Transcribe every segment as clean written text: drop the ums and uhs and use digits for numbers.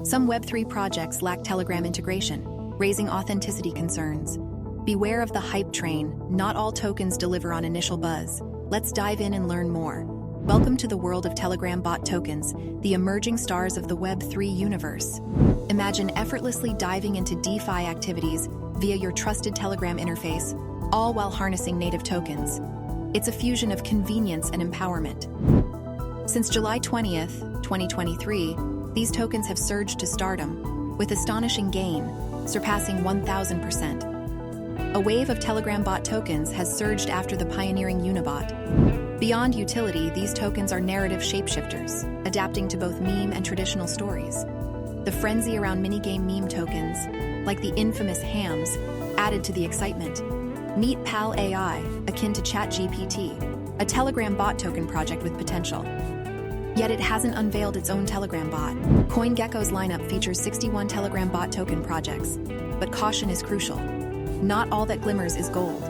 Some Web3 projects lack Telegram integration, raising authenticity concerns. Beware of the hype train. Not all tokens deliver on initial buzz. Let's dive in and learn more. Welcome to the world of Telegram bot tokens, the emerging stars of the Web3 universe. Imagine effortlessly diving into DeFi activities via your trusted Telegram interface, all while harnessing native tokens. It's a fusion of convenience and empowerment. Since July 20th, 2023, these tokens have surged to stardom, with astonishing gain, surpassing 1,000%. A wave of Telegram bot tokens has surged after the pioneering Unibot. Beyond utility, these tokens are narrative shapeshifters, adapting to both meme and traditional stories. The frenzy around minigame meme tokens, like the infamous hams, added to the excitement. Meet Pal AI, akin to ChatGPT, a Telegram bot token project with potential. Yet it hasn't unveiled its own Telegram bot. CoinGecko's lineup features 61 Telegram bot token projects, but caution is crucial. Not all that glimmers is gold.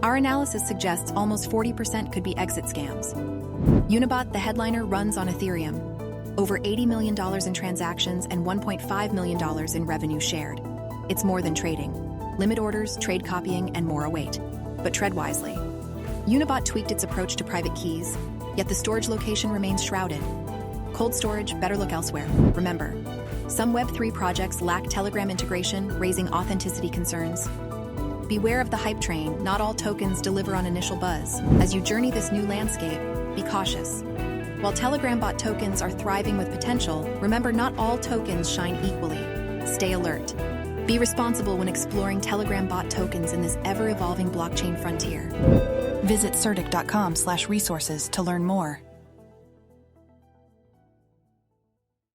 Our analysis suggests almost 40% could be exit scams. Unibot, the headliner, runs on Ethereum. Over $80 million in transactions and $1.5 million in revenue shared. It's more than trading. Limit orders, trade copying, and more await. But tread wisely. Unibot tweaked its approach to private keys, yet the storage location remains shrouded. Cold storage, better look elsewhere. Remember, some Web3 projects lack Telegram integration, raising authenticity concerns. Beware of the hype train. Not all tokens deliver on initial buzz. As you journey this new landscape, be cautious. While Telegram bot tokens are thriving with potential, remember not all tokens shine equally. Stay alert. Be responsible when exploring Telegram bot tokens in this ever-evolving blockchain frontier. Visit certic.com/resources to learn more.